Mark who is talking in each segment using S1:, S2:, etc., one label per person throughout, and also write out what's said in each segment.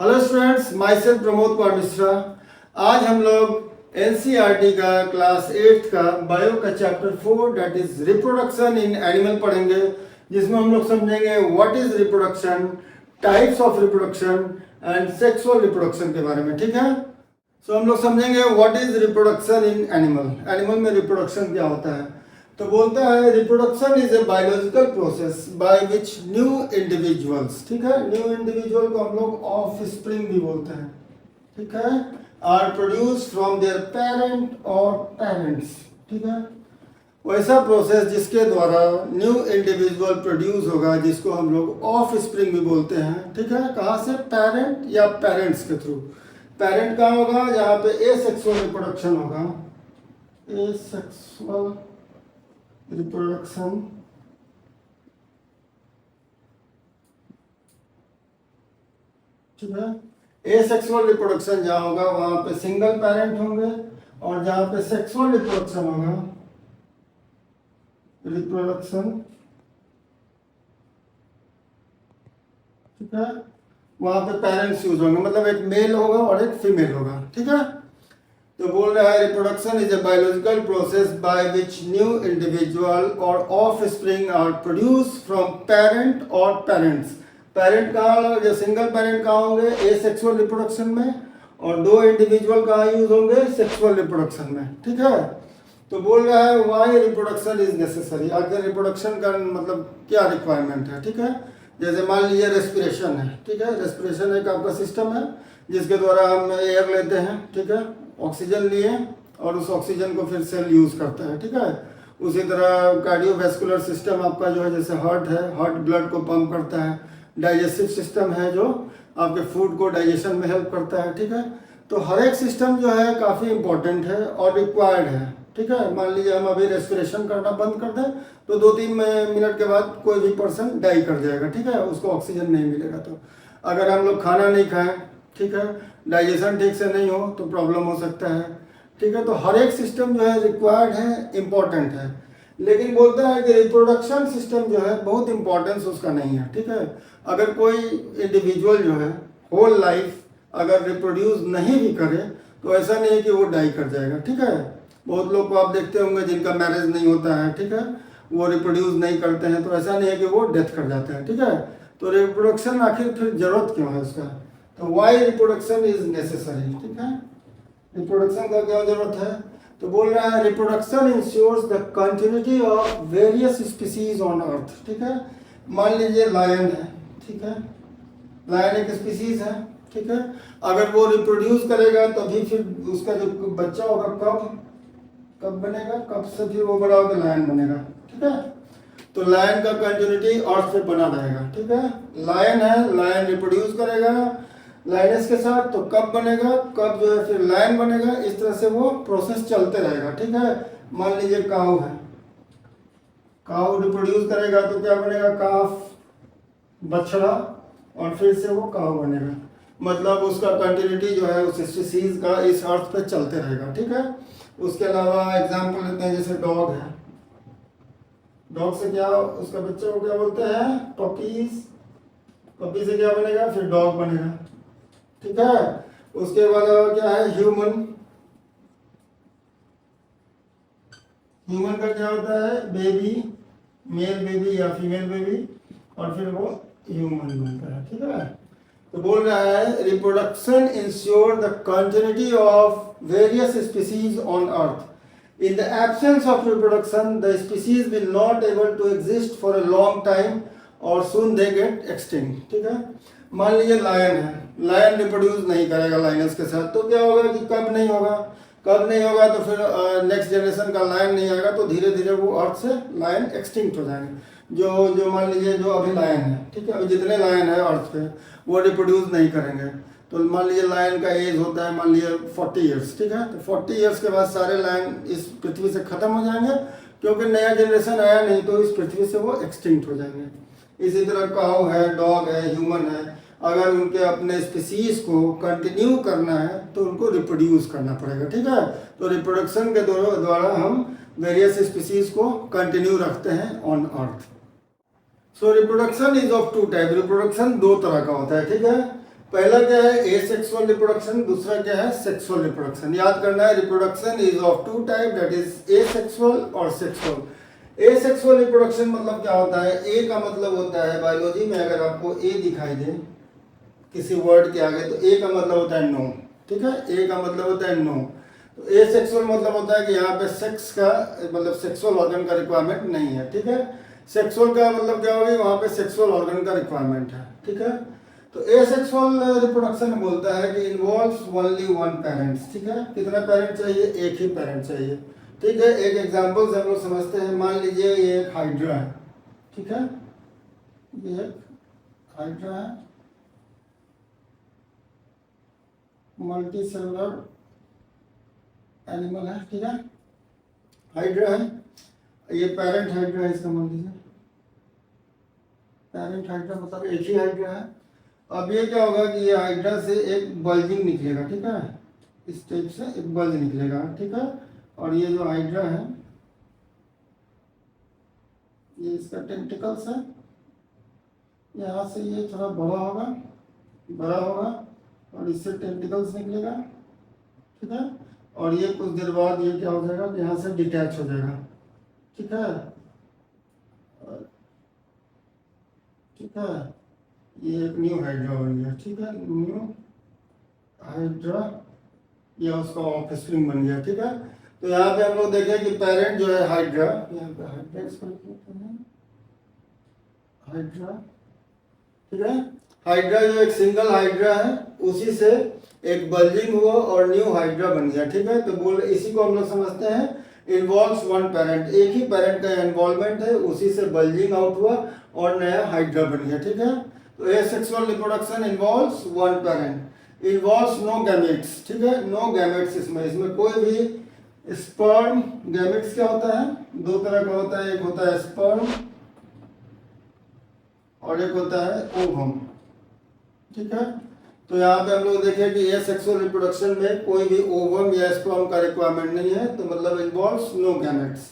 S1: Hello students, my self Pramod Kumar Mishra. आज हम लोग एनसीईआरटी का क्लास 8 का बायो का chapter 4 that is reproduction in animal पढ़ेंगे, जिसमें हम लोग समझेंगे what is reproduction, types of reproduction and sexual reproduction के बारे में। ठीक है, सो हम लोग समझेंगे what is reproduction in animal. Animal में रिप्रोडक्शन क्या होता है? तो बोलता है reproduction is a biological process by which new individuals, ठीक है, न्यू इंडिविजुअल को हम लोग ऑफ स्प्रिंग भी बोलते हैं, ठीक है, are produce from their parent और पेरेंट्स। ठीक है, वैसा प्रोसेस जिसके द्वारा न्यू इंडिविजुअल प्रोड्यूस होगा, जिसको हम लोग ऑफ स्प्रिंग भी बोलते हैं। ठीक है, कहाँ से? पेरेंट या पेरेंट्स के थ्रू। पेरेंट कहाँ होगा? जहाँ पे एसेक्सुअल रिप्रोडक्शन होगा, एसेक्सुअल रिप्रोडक्शन, ठीक है। एसेक्सुअल रिप्रोडक्शन जहां होगा वहां पे सिंगल पेरेंट होंगे, और जहां पे सेक्सुअल रिप्रोडक्शन होगा, रिप्रोडक्शन, ठीक है, वहां पे पेरेंट्स यूज होंगे, मतलब एक मेल होगा और एक फीमेल होगा। ठीक है, तो बोल रहा है reproduction is a biological process by which new individual or offspring are produce from parent और पेरेंट्स। पेरेंट कहाँ, जो सिंगल पेरेंट कहाँ होंगे? एसेक्सुअल रिप्रोडक्शन में, और दो इंडिविजुअल कहाँ यूज होंगे? सेक्सुअल रिप्रोडक्शन में। ठीक है, तो बोल रहा है व्हाई रिप्रोडक्शन इज नेसेसरी। आगे रिप्रोडक्शन का मतलब क्या रिक्वायरमेंट है? ठीक है, जैसे मान लीजिए रेस्पिरेशन है, ठीक है, रेस्पिरेशन एक आपका सिस्टम है जिसके द्वारा हम एयर लेते हैं, ठीक है, ऑक्सीजन लिए और उस ऑक्सीजन को फिर सेल यूज करता है। ठीक है, उसी तरह कार्डियोवैस्कुलर सिस्टम आपका जो है, जैसे हार्ट है, हार्ट ब्लड को पंप करता है। डाइजेस्टिव सिस्टम है जो आपके फूड को डाइजेशन में हेल्प करता है। ठीक है, तो हर एक सिस्टम जो है काफ़ी इंपॉर्टेंट है और रिक्वायर्ड है। ठीक है, मान लीजिए हम अभी रेस्पिरेशन करना बंद कर दें तो 2-3 मिनट के बाद कोई भी पर्सन डाई कर जाएगा। ठीक है, उसको ऑक्सीजन नहीं मिलेगा। तो अगर हम लोग खाना नहीं खाएं, ठीक है, डाइजेशन ठीक से नहीं हो तो प्रॉब्लम हो सकता है। ठीक है, तो हर एक सिस्टम जो है रिक्वायर्ड है, इम्पॉर्टेंट है, लेकिन बोलता है कि रिप्रोडक्शन सिस्टम जो है बहुत इंपॉर्टेंस उसका नहीं है। ठीक है, अगर कोई इंडिविजुअल जो है होल लाइफ अगर रिप्रोड्यूस नहीं भी करे तो ऐसा नहीं है कि वो डाई कर जाएगा। ठीक है, बहुत लोग को आप देखते होंगे जिनका मैरिज नहीं होता है, ठीक है, वो रिप्रोड्यूस नहीं करते हैं, तो ऐसा नहीं है कि वो डेथ कर जाते हैं। ठीक है, तो रिप्रोडक्शन आखिर फिर जरूरत क्यों है उसका? तो वाई रिप्रोडक्शन इज नेसेसरी। ठीक है, रिप्रोडक्शन का क्या जरूरत है? तो बोल रहा है reproduction ensures the continuity of various species on earth. ठीक है, मान लीजिए लायन है, ठीक है, लायन एक स्पीसीज है, ठीक है, अगर वो रिप्रोड्यूस करेगा तभी फिर उसका जो बच्चा होगा कब बनेगा, कब से फिर वो बड़ा होकर लायन बनेगा। ठीक है, तो लायन का कंटिन्यूटी अर्थ पे बना रहेगा। ठीक है, लायन है, लायन रिप्रोड्यूस करेगा लायनेस के साथ, तो कब बनेगा, कब जो है फिर लायन बनेगा, इस तरह से वो प्रोसेस चलते रहेगा। ठीक है, मान लीजिए काऊ है, काऊ रिप्रोड्यूस करेगा तो क्या बनेगा? काफ, बछड़ा, और फिर से वो काऊ बनेगा, मतलब उसका कंटिन्यूटी जो है उस स्पीसीज का इस अर्थ पे चलते रहेगा। ठीक है, उसके अलावा एग्जाम्पल लेते हैं, जैसे डॉग है, डॉग से क्या उसका बच्चा को क्या बोलते हैं? पपीज, पपी से क्या बनेगा? फिर डॉग बनेगा। ठीक है, उसके बाद क्या है? ह्यूमन, ह्यूमन का क्या होता है? बेबी, मेल बेबी या फीमेल बेबी, और फिर वो ह्यूमन बनता है। ठीक है, तो बोल रहा है reproduction ensure the continuity of various species on earth. In the absence of reproduction, the species will not able to exist for a long time or soon they get extinct. ठीक है, मान लीजिए लायन है, lion reproduce नहीं करेगा lines के साथ, तो क्या होगा कि कब नहीं होगा, कब नहीं होगा तो फिर नेक्स्ट जनरेशन का लायन नहीं आएगा, तो धीरे धीरे वो अर्थ से लायन एक्सटिंक्ट हो जाएंगे। जो मान लीजिए जो अभी लायन है, ठीक है, अभी जितने लायन है अर्थ पे वो रिप्रोड्यूस नहीं करेंगे, तो मान लीजिए लायन का एज होता है मान लीजिए 40 ईयर्स। ठीक है, तो 40 ईयर्स के बाद सारे लायन इस पृथ्वी से खत्म हो जाएंगे, क्योंकि नया जनरेशन आया नहीं, तो इस पृथ्वी से वो एक्सटिंक्ट हो जाएंगे। इसी तरह काऊ है, डॉग है, ह्यूमन है, अगर उनके अपने स्पीसीज को कंटिन्यू करना है तो उनको रिप्रोड्यूस करना पड़ेगा। ठीक है, तो रिप्रोडक्शन के द्वारा हम वेरियस स्पीसीज को कंटिन्यू रखते हैं on earth. So reproduction is of two type. Reproduction दो तरह का होता है। ठीक है, पहला क्या है एसेक्सुअल रिप्रोडक्शन, दूसरा क्या है सेक्सुअल रिप्रोडक्शन। याद करना है reproduction is of two type, that is asexual और सेक्सुअल। एसेक्सुअल रिप्रोडक्शन मतलब क्या होता है, ए का मतलब होता है बायोलॉजी में अगर आपको ए दिखाई दे किसी वर्ड के आगे तो ए का मतलब होता है नो, ठीक है, ए का मतलब होता है नो। तो एसेक्सुअल मतलब होता है कि यहाँ पे सेक्स का मतलब सेक्सुअल ऑर्गन का रिक्वायरमेंट नहीं है, ठीक है। सेक्सुअल का मतलब क्या होगी, वहाँ पे सेक्सुअल ऑर्गन का रिक्वायरमेंट है, ठीक है। तो एसेक्सुअल रिप्रोडक्शन बोलता है कि इन्वॉल्व्स ओनली वन पेरेंट्स, ठीक है। कितना पेरेंट चाहिए, एक ही पेरेंट चाहिए, ठीक है। एक एग्जांपल से हम लोग समझते हैं, मान लीजिए ये एक हाइड्रा है, ठीक है, ये एक हाइड्रा है, मल्टी सेलुलर एनिमल है, ठीक है, हाइड्रा है, ये पेरेंट हाइड्रा है, इसका मान लीजिए पेरेंट हाइड्रा मतलब एक ही हाइड्रा है। अब ये क्या होगा कि ये हाइड्रा से एक बल्जिंग निकलेगा, ठीक है, इस टाइप से एक बल्ज निकलेगा, ठीक है। और ये जो हाइड्रा है ये इसका टेंटिकल्स है, यहाँ से ये थोड़ा बड़ा होगा और इससे टेंटिकल्स निकलेगा, ठीक है। और ये कुछ देर बाद ये क्या हो जाएगा कि यहाँ से डिटैच हो जाएगा, ठीक है, ठीक है। ये एक न्यू हाइड्रा बन गया, ठीक है, न्यू हाइड्रा, ये उसका ऑफस्प्रिंग बन गया, ठीक है। तो यहाँ पे हम लोग देखें कि पेरेंट जो है हाइड्रा, यहाँ पे हाइड्रा इसको लिखते हैं हाइड्रा, ठीक है। हाइड्रा जो एक सिंगल हाइड्रा है उसी से एक बल्जिंग हुआ और न्यू हाइड्रा बन गया, ठीक है। तो बोल इसी को हम लोग समझते हैं इन्वॉल्व्स वन पेरेंट, एक ही पेरेंट का इन्वॉल्वमेंट है, उसी से बल्जिंग आउट हुआ और नया हाइड्रा बन गया, ठीक है। तो asexual reproduction involves one parent, involves no gametes, ठीक है, नो गैमेट्स, इसमें कोई भी स्पर्म, गैमेट्स क्या होता है, दो तरह का होता है, एक होता है स्पर्म और एक होता है ओवम, ठीक है। तो यहाँ पे हम लोग देखें कि ये सेक्सुअल रिप्रोडक्शन में कोई भी ओवम या स्पर्म का रिक्वायरमेंट नहीं है, तो मतलब involves no gametes.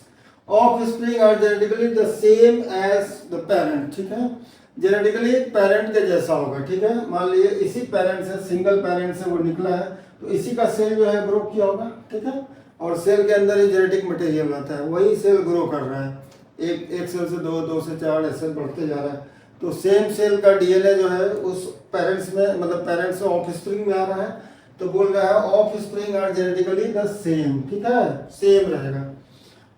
S1: Offspring are genetically the same as the parent, ठीक है, जेनेटिकली पेरेंट के जैसा होगा, ठीक है। मान लीजिए इसी पेरेंट से, सिंगल पेरेंट से वो निकला है, तो इसी का सेल जो है ग्रो किया होगा, ठीक है। और सेल के अंदर ही जेनेटिक मटेरियल रहता है, वही सेल ग्रो कर रहा है, एक सेल से दो, दो से चार ऐसे बढ़ते जा रहा है। तो सेम सेल का डीएनए जो है उस पेरेंट्स में, मतलब पेरेंट्स से ऑफस्प्रिंग में आ रहा है, तो बोल रहा है offspring are genetically the same, ठीक है, सेम रहेगा।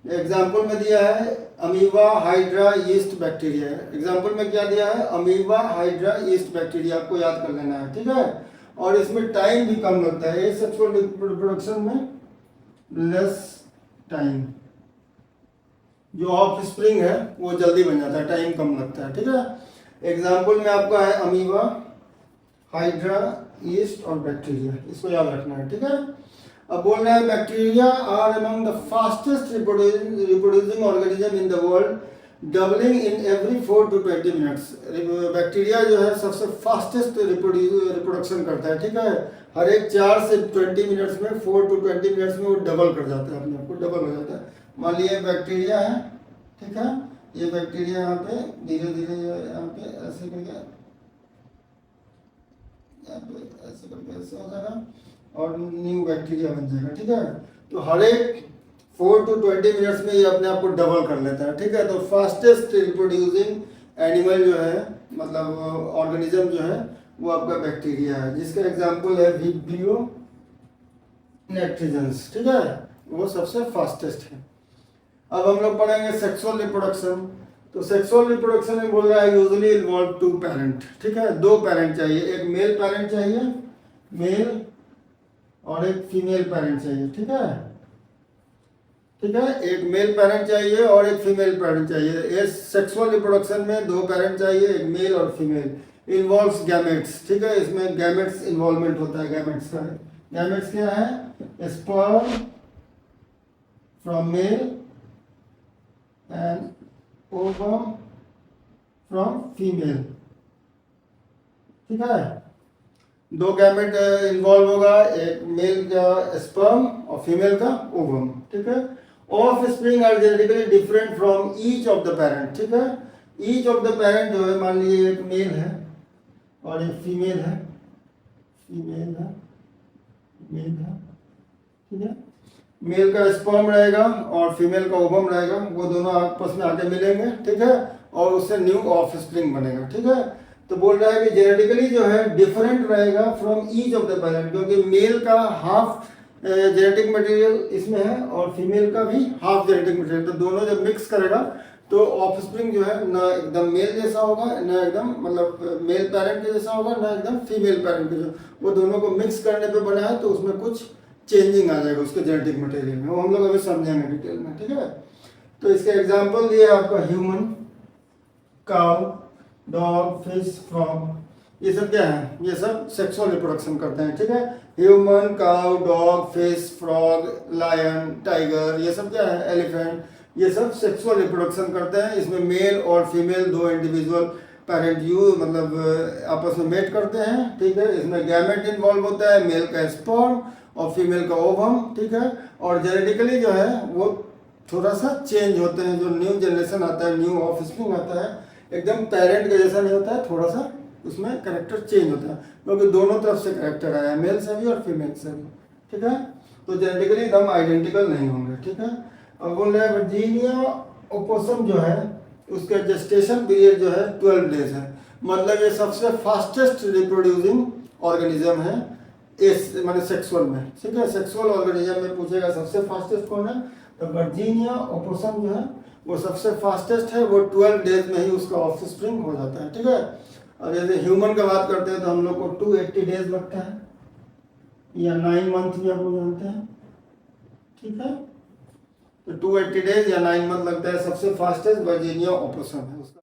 S1: एग्जाम्पल में दिया है amoeba hydra yeast bacteria, example में क्या दिया है, अमीबा हाइड्रा यीस्ट बैक्टीरिया, आपको याद कर लेना है, ठीक है। और इसमें टाइम भी कम लगता है, एसेक्सुअल रिप्रोडक्शन में लेस टाइम, जो ऑफ स्प्रिंग है वो जल्दी बन जाता है, टाइम कम लगता है, ठीक है। एग्जाम्पल में आपका है अमीबा हाइड्रा यीस्ट और बैक्टीरिया, इसको याद रखना है, ठीक है। अब बोल रहा है bacteria are among the fastest reproducing organism in the world, doubling in every 4 to 20 minutes. Bacteria जो है सबसे फास्टेस्ट रिप्रोडक्शन करता है, ठीक है, हर एक 4 से 20 मिनट्स में, 4 to 20 मिनट्स में वो डबल कर जाता है, अपने आप को डबल हो जाता है। मान लीजिए बैक्टीरिया है, ठीक है, ये बैक्टीरिया यहाँ पे धीरे धीरे यहाँ पे ऐसे करके, यहाँ पे ऐसे करके ऐसे हो जाएगा और न्यू बैक्टीरिया बन जाएगा, ठीक है। तो हर एक 4 to 20 मिनट्स में ये अपने आप को डबल कर लेता है, ठीक है। तो फास्टेस्ट रिप्रोड्यूसिंग एनिमल जो है, मतलब ऑर्गेनिज्म जो है वो आपका बैक्टीरिया है, जिसका एग्जांपल है विब्रियो नेट्रिजेंस, ठीक है, वो सबसे फास्टेस्ट है। अब हम लोग पढ़ेंगे सेक्सुअल रिप्रोडक्शन। तो सेक्सुअल रिप्रोडक्शन में बोल रहा है यूजुअली इन्वॉल्व 2 पेरेंट, ठीक है, 2 पेरेंट चाहिए, एक मेल पेरेंट चाहिए, मेल, और एक फीमेल पेरेंट चाहिए, ठीक है, ठीक है, एक मेल पेरेंट चाहिए और एक फीमेल पेरेंट चाहिए। ये सेक्सुअल रिप्रोडक्शन में 2 पेरेंट चाहिए, एक मेल और फीमेल, इन्वॉल्व्स गैमेट्स, ठीक है, इसमें गैमेट्स इन्वॉल्वमेंट होता है, गैमेट्स का, गैमेट्स क्या है, sperm from male and ovum from female, ठीक है, 2 गैमेट इन्वॉल्व होगा, एक मेल का स्पर्म और फीमेल का ओवम, ठीक है। Offspring are genetically different from each of the parent, ठीक है, ईच ऑफ द पेरेंट जो है, मान लीजिए एक मेल है और एक फीमेल है, फीमेल है, मेल है, ठीक है। मेल का स्पर्म रहेगा और फीमेल का ओवम रहेगा, वो दोनों आपस में आके मिलेंगे, ठीक है, और उससे न्यू ऑफ स्प्रिंग बनेगा, ठीक है। तो बोल रहा है कि जेनेटिकली जो है डिफरेंट रहेगा from each of the parent, क्योंकि मेल का हाफ जेनेटिक मटेरियल इसमें है और फीमेल का भी हाफ जेनेटिक मटेरियल, तो दोनों जब मिक्स करेगा तो ऑफस्प्रिंग जो है ना एकदम मेल जैसा होगा, ना एकदम मतलब मेल पेरेंट के जैसा होगा, ना एकदम फीमेल पेरेंट के जैसा, वो दोनों को मिक्स करने पे बना है, तो उसमें कुछ चेंजिंग आ जाएगा उसके जेनेटिक मटेरियल में, वो हम लोग अभी समझेंगे डिटेल में, ठीक है। तो इसके एग्जांपल दिए आपका human, cow, dog, fish, frog, ये सब क्या है, ये सब सेक्सुअल रिप्रोडक्शन करते हैं, ठीक है। Human, cow, dog, fish, frog, lion, tiger, ये सब क्या है, एलिफेंट, ये सब सेक्सुअल रिप्रोडक्शन करते हैं। इसमें मेल और फीमेल दो इंडिविजुअल पेरेंट मतलब आपस में मेट करते हैं, ठीक है। इसमें गैमेट इन्वॉल्व होता है, मेल का स्पर्म और फीमेल का ओवम, ठीक है। और जेनेटिकली जो है वो थोड़ा सा चेंज होते हैं, जो न्यू जनरेशन आता है, न्यू ऑफस्प्रिंग आता है, एकदम पेरेंट के जैसा नहीं होता है, थोड़ा सा उसमें करेक्टर चेंज होता है, क्योंकि दोनों तरफ से करेक्टर आया है, मेल से भी और फीमेल से भी, ठीक है। तो जेनेटिकली एकदम आइडेंटिकल नहीं होंगे, ठीक है। अब बोल रहे हैं वर्जीनिया ओपोसम जो है उसका जेस्टेशन पीरियड जो है 12 डेज है, मतलब ये सबसे फास्टेस्ट रिप्रोड्यूसिंग ऑर्गेनिज्म है इस माने सेक्सुअल में, ठीक है। सेक्सुअल ऑर्गेनिज्म में पूछेगा सबसे फास्टेस्ट कौन है, तो वर्जीनिया ओपोसम जो है वो सबसे फास्टेस्ट है, वो 12 डेज में ही उसका ऑफस्प्रिंग हो जाता है, ठीक है। और जैसे ह्यूमन का बात करते हैं तो हम लोग को 280 डेज लगता है, या 9 मंथ भी आप लोग जानते हैं, ठीक है। तो 280 डेज या 9 मंथ लगता है, सबसे फास्टेस्ट वर्जीनिया ओपोसम है उसका।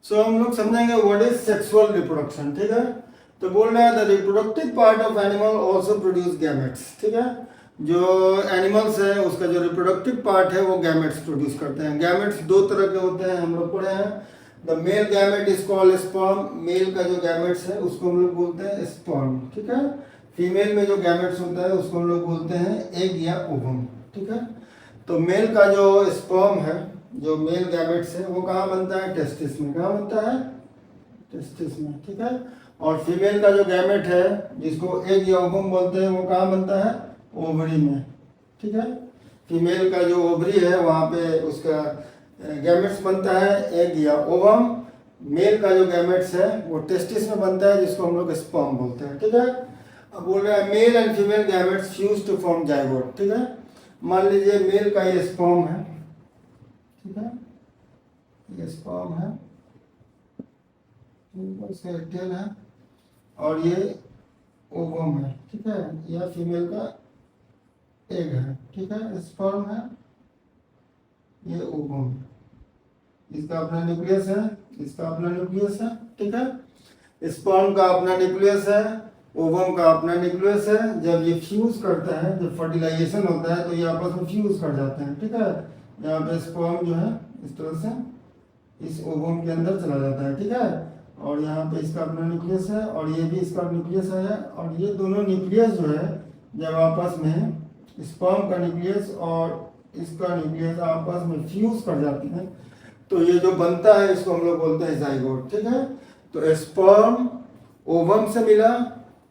S1: सो हम लोग समझेंगे व्हाट इज सेक्सुअल रिप्रोडक्शन, ठीक है। तो बोल रहा है the reproductive part of animal also produce gametes, ठीक है। जो एनिमल्स है उसका जो रिप्रोडक्टिव पार्ट है वो गैमेट्स प्रोड्यूस करते हैं। गैमेट्स दो तरह के होते हैं, हम लोग पढ़े हैं। The male gamete is called sperm, male का जो गैमेट्स है उसको हम लोग बोलते हैं स्पर्म, ठीक है। फीमेल में जो गैमेट्स होता है उसको हम लोग बोलते हैं एग या ओवम, ठीक है। तो मेल का जो स्पर्म है, जो मेल गैमेट्स है, वो कहाँ बनता है, टेस्टिस में। कहाँ बनता है, टेस्टिस में, ठीक है। और फीमेल का जो गैमेट है जिसको एग या ओवम बोलते हैं, वो कहाँ बनता है, ओवरी में, ठीक है। फीमेल का जो ओवरी है वहाँ पे उसका गैमेट्स बनता है एग या ओवम। मेल का जो गैमेट्स है वो टेस्टिस में बनता है, जिसको हम लोग स्पर्म बोलते हैं, ठीक है। अब बोल रहा है male and female gametes fuse to form zygote, ठीक है। मान लीजिए मेल का ये स्पर्म है, ठीक है, ये स्पर्म है, इसका टेल है, और ये ओवम है, ठीक है, या फीमेल का एग है, ठीक है। स्पर्म है, ये ओवम, इसका अपना न्यूक्लियस है, इसका अपना न्यूक्लियस है, ठीक है। स्पर्म का अपना न्यूक्लियस है, ओवम का अपना न्यूक्लियस है। जब ये फ्यूज करता है, जब फर्टिलाइजेशन होता है तो ये आपस में फ्यूज कर जाते हैं, ठीक है। यहाँ पे स्पर्म जो है इस तरह से इस ओवम के अंदर चला जाता है, ठीक है। और यहाँ पे इसका अपना न्यूक्लियस है और ये भी इसका न्यूक्लियस है, और ये दोनों न्यूक्लियस जो है जब आपस में स्पर्म का न्यूक्लियस और इसका न्यूक्लियस आपस में फ्यूज कर जाते हैं, तो ये जो बनता है इसको हम लोग बोलते हैं जाइगोट, ठीक है। तो स्पर्म ओवम से मिला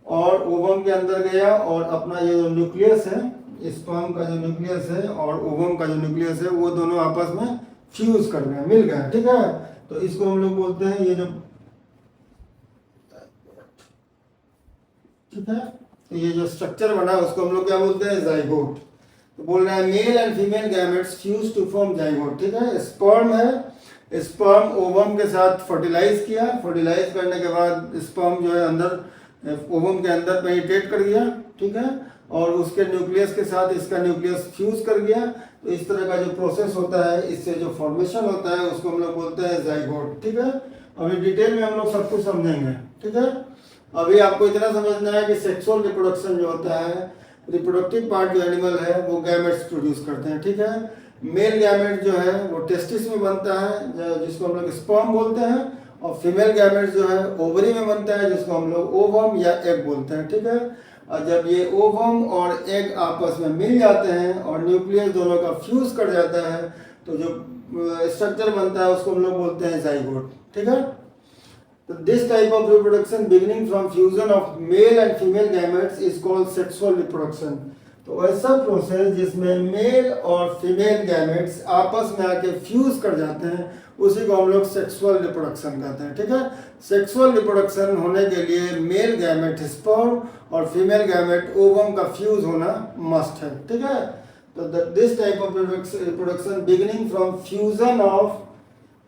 S1: और ओवम के अंदर गया और अपना ये जो न्यूक्लियस है, स्पर्म का जो न्यूक्लियस है और ओवम का जो न्यूक्लियस है, वो दोनों आपस में फ्यूज कर गए, मिल गए, ठीक है। तो इसको हम लोग बोलते हैं ये जो, ठीक है, तो ये जो स्ट्रक्चर बना उसको हम लोग क्या बोलते हैं, जाइगोट। तो बोल रहा है male and female gametes fuse to form zygote, ठीक है। स्पर्म है, स्पर्म ओवम के साथ फर्टिलाइज किया, फर्टिलाइज करने के बाद स्पर्म जो है अंदर ओवम के अंदर पेनिट्रेट कर गया, ठीक है, और उसके न्यूक्लियस के साथ इसका न्यूक्लियस फ्यूज कर गया। तो इस तरह का जो प्रोसेस होता है, इससे जो फॉर्मेशन होता है उसको हम लोग बोलते हैं जाइगोट, ठीक है। अभी डिटेल में हम लोग सब कुछ समझेंगे, ठीक है। अभी आपको इतना समझना है कि सेक्सुअल रिप्रोडक्शन जो होता है, रिप्रोडक्टिव पार्ट जो एनिमल है वो गैमेट्स प्रोड्यूस करते हैं, ठीक है। मेल गैमेट जो है वो टेस्टिस में बनता है, जिसको हम लोग स्पर्म बोलते हैं, और फीमेल गैमेट जो है ओवरी में बनता है, जिसको हम लोग ओवम या एग बोलते हैं, ठीक है। और जब ये ओवम और एग आपस में मिल जाते हैं और न्यूक्लियस दोनों का फ्यूज कर जाता है, तो जो स्ट्रक्चर बनता है उसको हम लोग बोलते हैं जाइगोट, ठीक है। तो this type of reproduction beginning from fusion of male and female gametes is called sexual reproduction. तो ऐसा प्रोसेस जिसमें मेल और फीमेल गैमेट्स आपस में आके फ्यूज कर जाते हैं उसी को हम लोग सेक्सुअल रिप्रोडक्शन कहते हैं। ठीक है, सेक्सुअल रिप्रोडक्शन होने के लिए मेल गैमेट स्पर्म और फीमेल गैमेट ओवम का फ्यूज होना मस्ट है। ठीक है, तो this type of reproduction beginning from fusion of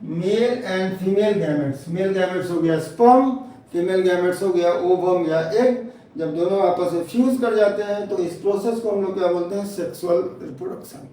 S1: male and female gametes, male gametes हो गया स्पर्म, फीमेल गैमेट्स हो गया ओवम या एग, जब दोनों आपस में फ्यूज कर जाते हैं तो इस प्रोसेस को हम लोग क्या बोलते हैं, सेक्सुअल रिप्रोडक्शन।